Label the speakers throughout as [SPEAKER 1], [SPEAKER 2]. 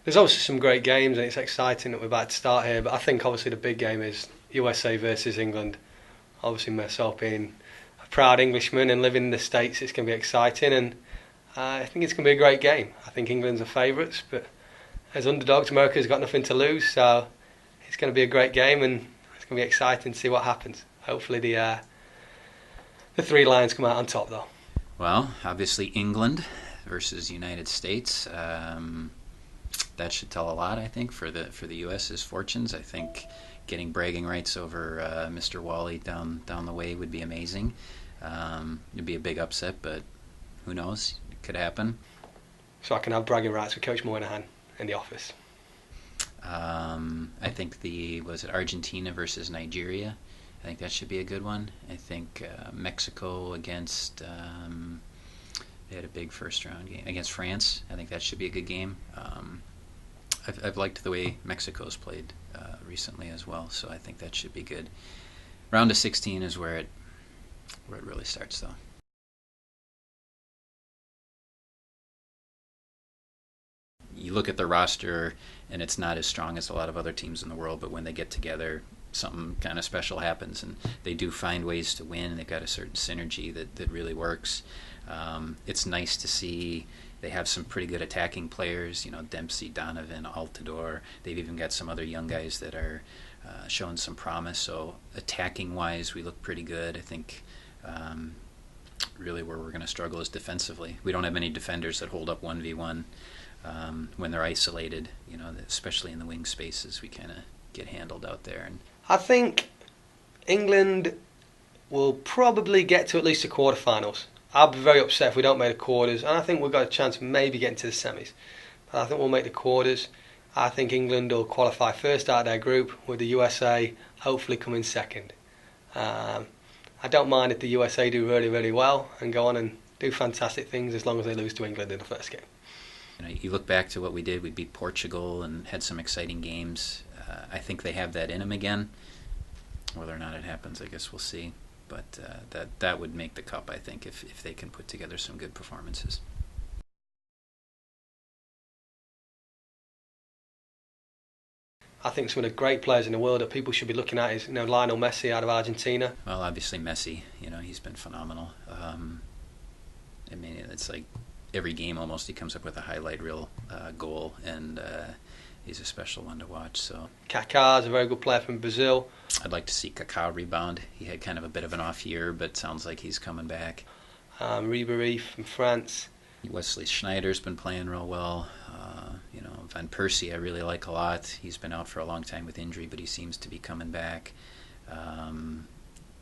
[SPEAKER 1] There's obviously some great games and it's exciting that we're about to start here, but I think obviously the big game is USA versus England. Obviously myself being a proud Englishman and living in the States, it's going to be exciting, and I think it's going to be a great game. I think England's are favourites, but as underdogs, America's got nothing to lose, so it's going to be a great game and it's going to be exciting to see what happens. Hopefully the three lions come out on top though.
[SPEAKER 2] Well, obviously England versus United States. That should tell a lot, I think, for the U.S.'s fortunes. I think getting bragging rights over Mr. Whalley down the way would be amazing. It'd be a big upset, but who knows? It could happen.
[SPEAKER 1] So I can have bragging rights with Coach Moynihan in the office.
[SPEAKER 2] I think was it Argentina versus Nigeria? I think that should be a good one. I think Mexico against they had a big first round game against France. I think that should be a good game. I've liked the way Mexico's played recently as well, so I think that should be good. Round of 16 is where it really starts, though. You look at the roster, and it's not as strong as a lot of other teams in the world, but when they get together, something kind of special happens, and they do find ways to win, and they've got a certain synergy that really works. It's nice to see they have some pretty good attacking players, Dempsey, Donovan, Altidore. They've even got some other young guys that are showing some promise. So attacking-wise, we look pretty good. I think really where we're going to struggle is defensively. We don't have many defenders that hold up 1v1 when they're isolated, especially in the wing spaces. We kind of get handled out there. And
[SPEAKER 1] I think England will probably get to at least the quarterfinals. I'll be very upset if we don't make the quarters, and I think we've got a chance of maybe getting to the semis. But I think we'll make the quarters. I think England will qualify first out of their group, with the USA hopefully coming second. I don't mind if the USA do really, really well and go on and do fantastic things as long as they lose to England in the first game.
[SPEAKER 2] You look back to what we did. We beat Portugal and had some exciting games. I think they have that in them again. Whether or not it happens, I guess we'll see. But that would make the cup, I think, if they can put together some good performances.
[SPEAKER 1] I think some of the great players in the world that people should be looking at is Lionel Messi out of Argentina.
[SPEAKER 2] Well, obviously Messi, he's been phenomenal. It's like every game almost he comes up with a highlight reel goal, and he's a special one to watch. So
[SPEAKER 1] Kaká's a very good player from Brazil.
[SPEAKER 2] I'd like to see Kaká rebound. He had kind of a bit of an off year, but sounds like he's coming back.
[SPEAKER 1] Ribéry from France.
[SPEAKER 2] Wesley Sneijder's been playing real well. Van Persie I really like a lot. He's been out for a long time with injury, but he seems to be coming back.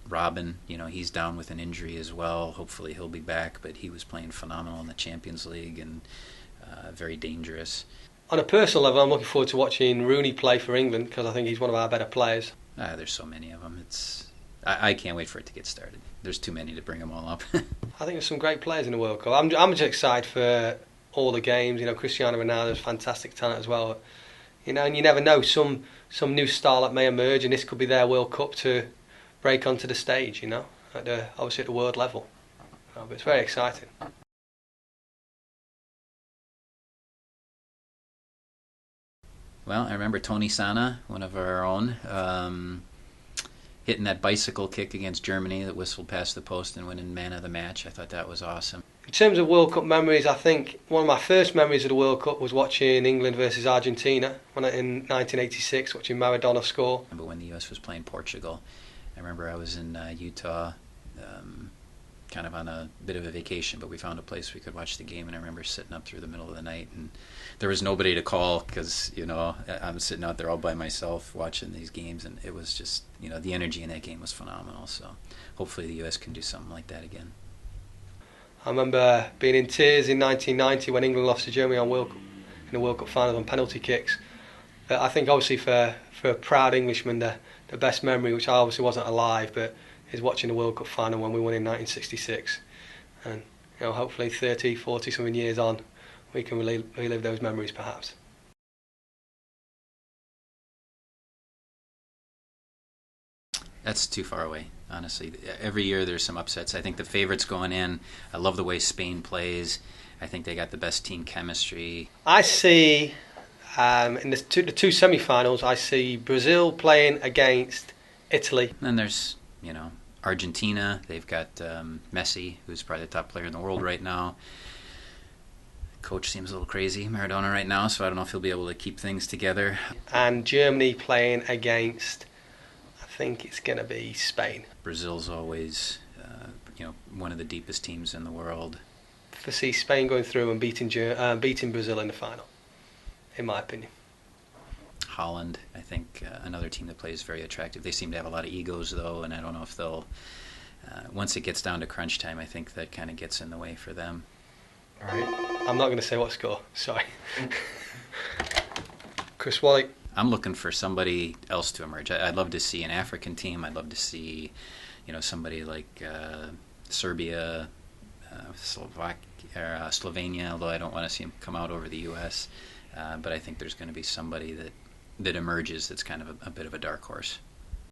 [SPEAKER 2] Robin, he's down with an injury as well. Hopefully he'll be back, but he was playing phenomenal in the Champions League and very dangerous.
[SPEAKER 1] On a personal level, I'm looking forward to watching Rooney play for England because I think he's one of our better players.
[SPEAKER 2] There's so many of them. I can't wait for it to get started. There's too many to bring them all up.
[SPEAKER 1] I think there's some great players in the World Cup. I'm just excited for all the games. Cristiano Ronaldo's fantastic talent as well. And you never know, some new starlet may emerge, and this could be their World Cup to break onto the stage. Obviously at the world level. But it's very exciting.
[SPEAKER 2] Well, I remember Tony Sana, one of our own, hitting that bicycle kick against Germany that whistled past the post and winning man of the match. I thought that was awesome.
[SPEAKER 1] In terms of World Cup memories, I think one of my first memories of the World Cup was watching England versus Argentina in 1986, watching Maradona score.
[SPEAKER 2] But when the US was playing Portugal, I remember I was in Utah, kind of on a bit of a vacation, but we found a place we could watch the game, and I remember sitting up through the middle of the night, and there was nobody to call because I'm sitting out there all by myself watching these games, and it was just the energy in that game was phenomenal. So hopefully the US can do something like that again.
[SPEAKER 1] I remember being in tears in 1990 when England lost to Germany in the World Cup final on penalty kicks. But I think obviously for a proud Englishman, the best memory, which I obviously wasn't alive, but is watching the World Cup final when we won in 1966. And hopefully 30, 40 something years on, we can relive those memories perhaps.
[SPEAKER 2] That's too far away, honestly. Every year there's some upsets. I think the favourites going in. I love the way Spain plays. I think they got the best team chemistry.
[SPEAKER 1] I see In the two semi-finals, I see Brazil playing against Italy.
[SPEAKER 2] And then there's, Argentina. They've got Messi, who's probably the top player in the world right now. Coach seems a little crazy, Maradona, right now, so I don't know if he'll be able to keep things together.
[SPEAKER 1] And Germany playing against, I think it's going to be Spain.
[SPEAKER 2] Brazil's always, one of the deepest teams in the world.
[SPEAKER 1] Foresee Spain going through and beating Brazil in the final, in my opinion.
[SPEAKER 2] Holland, I think, another team that plays very attractive. They seem to have a lot of egos, though, and I don't know if they'll, once it gets down to crunch time, I think that kind of gets in the way for them.
[SPEAKER 1] All right. I'm not going to say what score, sorry. Chris Whalley.
[SPEAKER 2] I'm looking for somebody else to emerge. I'd love to see an African team. I'd love to see, somebody like Serbia, Slovenia, although I don't want to see them come out over the U.S., but I think there's going to be somebody that emerges that's kind of a bit of a dark horse.